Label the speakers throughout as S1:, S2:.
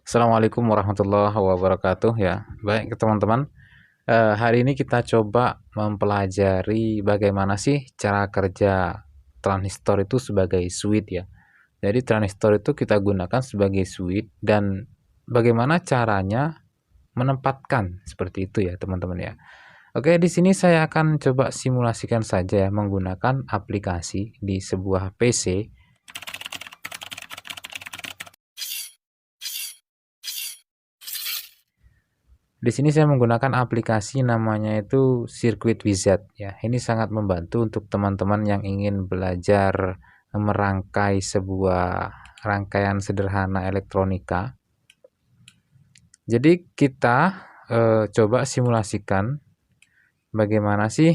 S1: Assalamualaikum warahmatullahi wabarakatuh ya. Baik teman-teman, hari ini kita coba mempelajari bagaimana sih cara kerja transistor itu sebagai switch ya. Jadi transistor itu kita gunakan sebagai switch dan bagaimana caranya menempatkan seperti itu ya teman-teman ya. Oke, di sini saya akan coba simulasikan saja ya menggunakan aplikasi di sebuah PC. Di sini saya menggunakan aplikasi namanya itu Circuit Wizard ya. Ini sangat membantu untuk teman-teman yang ingin belajar merangkai sebuah rangkaian sederhana elektronika. Jadi kita coba simulasikan bagaimana sih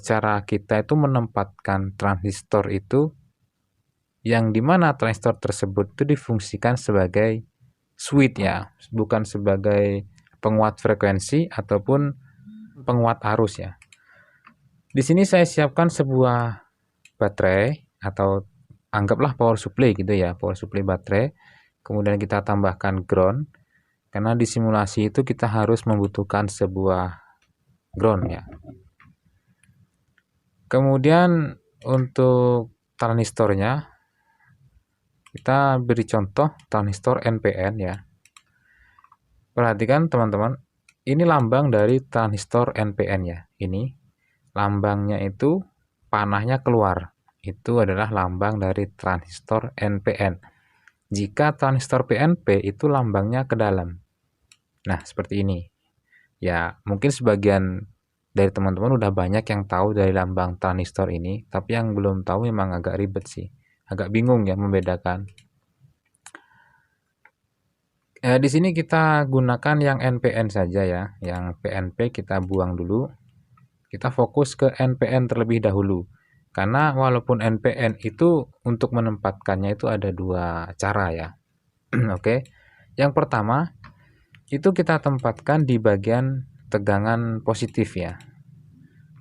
S1: cara kita itu menempatkan transistor itu yang dimana transistor tersebut itu difungsikan sebagai switch ya, bukan sebagai penguat frekuensi ataupun penguat arus ya. Di sini saya siapkan sebuah baterai atau anggaplah power supply gitu ya, power supply baterai. Kemudian kita tambahkan ground karena di simulasi itu kita harus membutuhkan sebuah ground ya. Kemudian untuk transistornya kita beri contoh transistor NPN ya. Perhatikan teman-teman, ini lambang dari transistor NPN ya. Ini lambangnya itu panahnya keluar. Itu adalah lambang dari transistor NPN. Jika transistor PNP itu lambangnya ke dalam. Nah, seperti ini. Ya, mungkin sebagian dari teman-teman udah banyak yang tahu dari lambang transistor ini, tapi yang belum tahu memang agak ribet sih. Agak bingung ya membedakan. Di sini kita gunakan yang NPN saja ya. Yang PNP kita buang dulu. Kita fokus ke NPN terlebih dahulu. Karena walaupun NPN itu untuk menempatkannya itu ada dua cara ya. Oke. Yang pertama, itu kita tempatkan di bagian tegangan positif ya.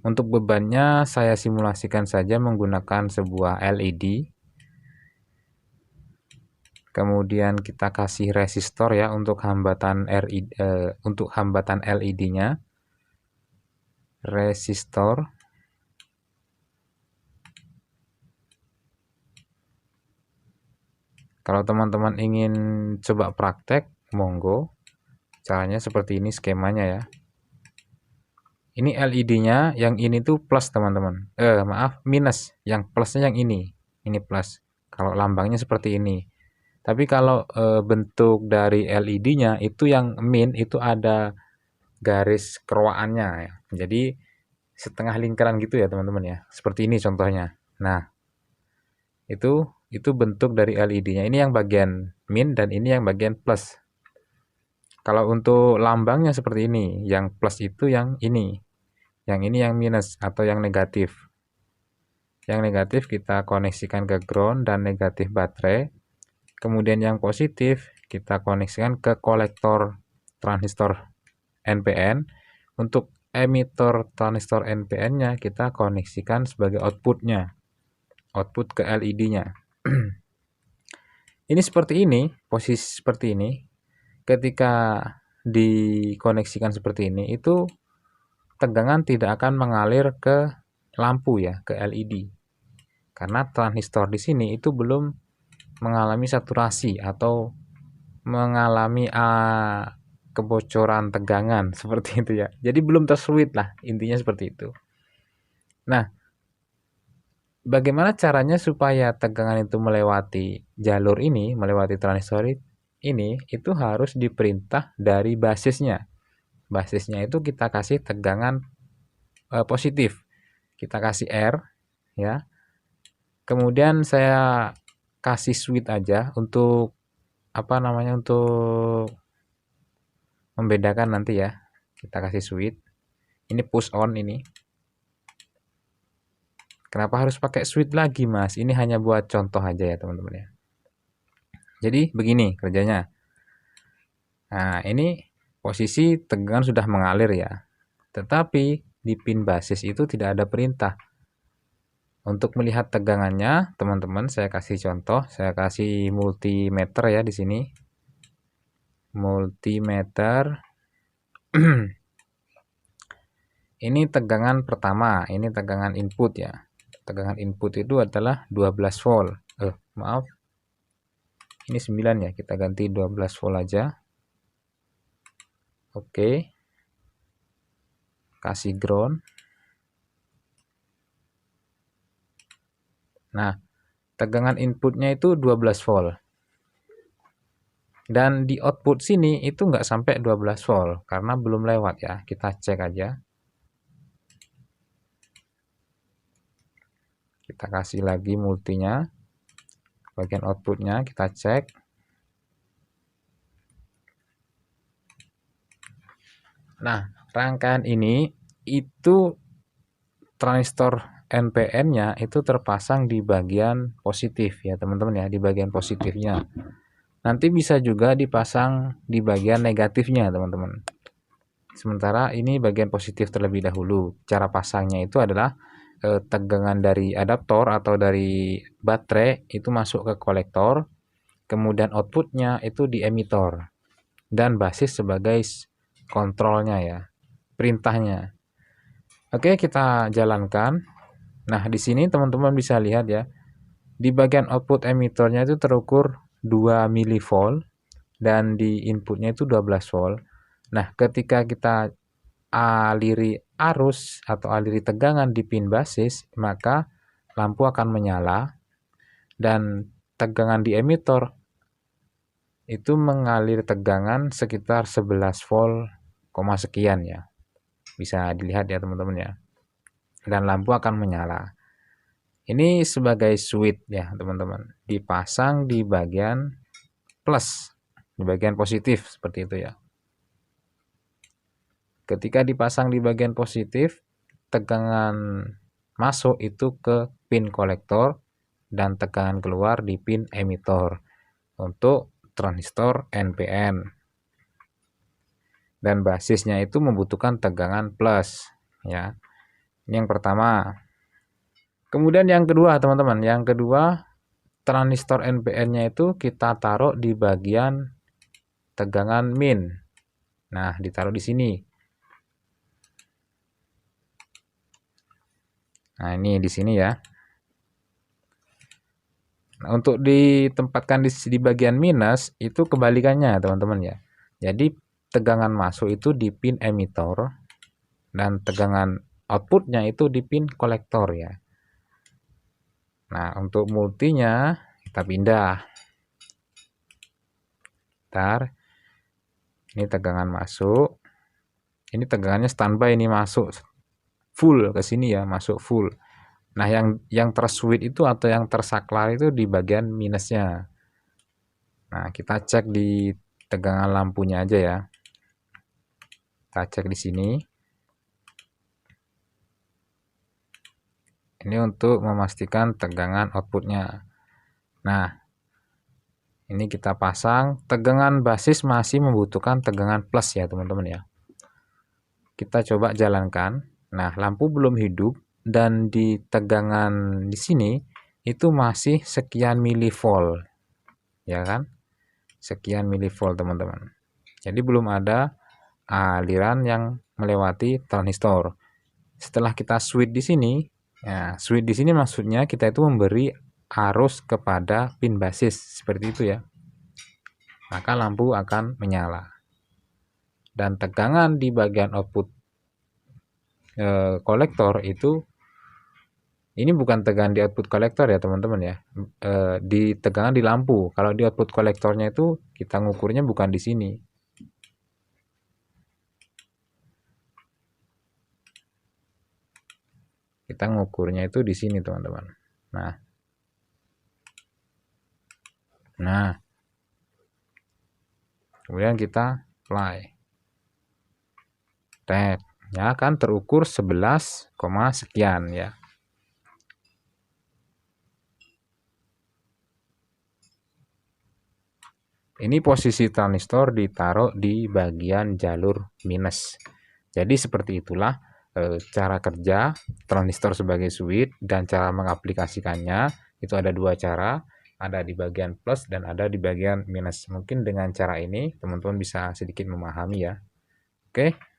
S1: Untuk bebannya saya simulasikan saja menggunakan sebuah LED. Kemudian kita kasih resistor ya untuk hambatan LED-nya. Resistor. Kalau teman-teman ingin coba praktek, monggo. Caranya seperti ini skemanya ya. Ini LED-nya, yang ini tuh plus teman-teman. Maaf, minus. Yang plusnya yang ini. Ini plus. Kalau lambangnya seperti ini. Tapi kalau bentuk dari LED-nya itu yang min itu ada garis kerowaannya ya. Jadi setengah lingkaran gitu ya teman-teman ya. Seperti ini contohnya. Nah, itu bentuk dari LED-nya. Ini yang bagian min dan ini yang bagian plus. Kalau untuk lambangnya seperti ini, yang plus itu yang ini. Yang ini yang minus atau yang negatif. Yang negatif kita koneksikan ke ground dan negatif baterai. Kemudian yang positif kita koneksikan ke kolektor transistor NPN. Untuk emitor transistor NPN-nya kita koneksikan sebagai output-nya. Output ke LED-nya. Ini seperti ini, posisi seperti ini. Ketika dikoneksikan seperti ini, itu tegangan tidak akan mengalir ke lampu ya, ke LED. Karena transistor di sini itu belum mengalami saturasi atau mengalami kebocoran tegangan seperti itu ya. Jadi belum terswitch lah, intinya seperti itu. Nah, bagaimana caranya supaya tegangan itu melewati jalur ini, melewati transistor ini, itu harus diperintah dari basisnya. Basisnya itu kita kasih tegangan positif. Kita kasih R ya. Kemudian saya kasih switch aja untuk untuk membedakan nanti ya. Kita kasih switch. Ini push on ini. Kenapa harus pakai switch lagi, Mas? Ini hanya buat contoh aja ya, teman-teman ya. Jadi begini kerjanya. Nah, ini posisi tegangan sudah mengalir ya. Tetapi di pin basis itu tidak ada perintah. Untuk melihat tegangannya, teman-teman, saya kasih contoh, saya kasih multimeter ya di sini. multimeter. Ini tegangan pertama, ini tegangan input ya. Tegangan input itu adalah 12 volt. Maaf. Ini 9 ya, kita ganti 12 volt aja. Oke. Kasih ground. Nah, tegangan inputnya itu 12 volt. Dan di output sini itu nggak sampai 12 volt karena belum lewat ya. Kita cek aja. Kita kasih lagi multinya. Bagian outputnya kita cek. Nah, rangkaian ini itu transistor NPN-nya itu terpasang di bagian positif ya teman-teman ya, di bagian positifnya. Nanti bisa juga dipasang di bagian negatifnya teman-teman. Sementara ini bagian positif terlebih dahulu. Cara pasangnya itu adalah tegangan dari adaptor atau dari baterai itu masuk ke kolektor, kemudian outputnya itu di emitor, dan basis sebagai kontrolnya ya, perintahnya. Oke, kita jalankan. Nah, di sini teman-teman bisa lihat ya, di bagian output emitornya itu terukur 2 mV dan di inputnya itu 12 volt. Nah, ketika kita aliri arus atau aliri tegangan di pin basis, maka lampu akan menyala dan tegangan di emitor itu mengalir tegangan sekitar 11 volt, sekian ya. Bisa dilihat ya teman-teman ya. Dan lampu akan menyala. Ini sebagai switch ya teman-teman. Dipasang di bagian plus, di bagian positif seperti itu ya. Ketika dipasang di bagian positif, tegangan masuk itu ke pin kolektor dan tegangan keluar di pin emitor untuk transistor NPN. Dan basisnya itu membutuhkan tegangan plus ya. Ini yang pertama. Kemudian yang kedua teman-teman, yang kedua transistor NPN-nya itu kita taruh di bagian tegangan min. Nah, ditaruh di sini. Nah, ini di sini ya. Nah, untuk ditempatkan di bagian minus itu kebalikannya teman-teman ya. Jadi tegangan masuk itu di pin emitor dan tegangan outputnya itu di pin kolektor ya. Nah, untuk multinya kita pindah. Bentar. Ini tegangan masuk. Ini tegangannya standby, ini masuk full ke sini ya, masuk full. Nah, yang terswitch itu atau yang tersaklar itu di bagian minusnya. Nah, kita cek di tegangan lampunya aja ya. Kita cek di sini. Ini untuk memastikan tegangan outputnya. Nah, ini kita pasang. Tegangan basis masih membutuhkan tegangan plus ya teman-teman ya. Kita coba jalankan. Nah, lampu belum hidup dan di tegangan di sini itu masih sekian milivolt. Ya kan? Sekian milivolt teman-teman. Jadi belum ada aliran yang melewati transistor. Setelah kita switch di sini, ya, switch di sini maksudnya kita itu memberi arus kepada pin basis seperti itu ya. Maka lampu akan menyala. Dan tegangan di bagian output kolektor itu ini bukan tegangan di output kolektor ya teman-teman ya. Di tegangan di lampu. Kalau di output kolektornya itu kita ngukurnya bukan di sini. Kita ngukurnya itu di sini teman-teman. Nah, kemudian kita apply. Tek, ya kan terukur 11, sekian ya. Ini posisi transistor ditaruh di bagian jalur minus. Jadi seperti itulah cara kerja transistor sebagai switch, dan cara mengaplikasikannya itu ada dua cara. ada di bagian plus dan ada di bagian minus. Mungkin dengan cara ini teman-teman bisa sedikit memahami ya. Oke.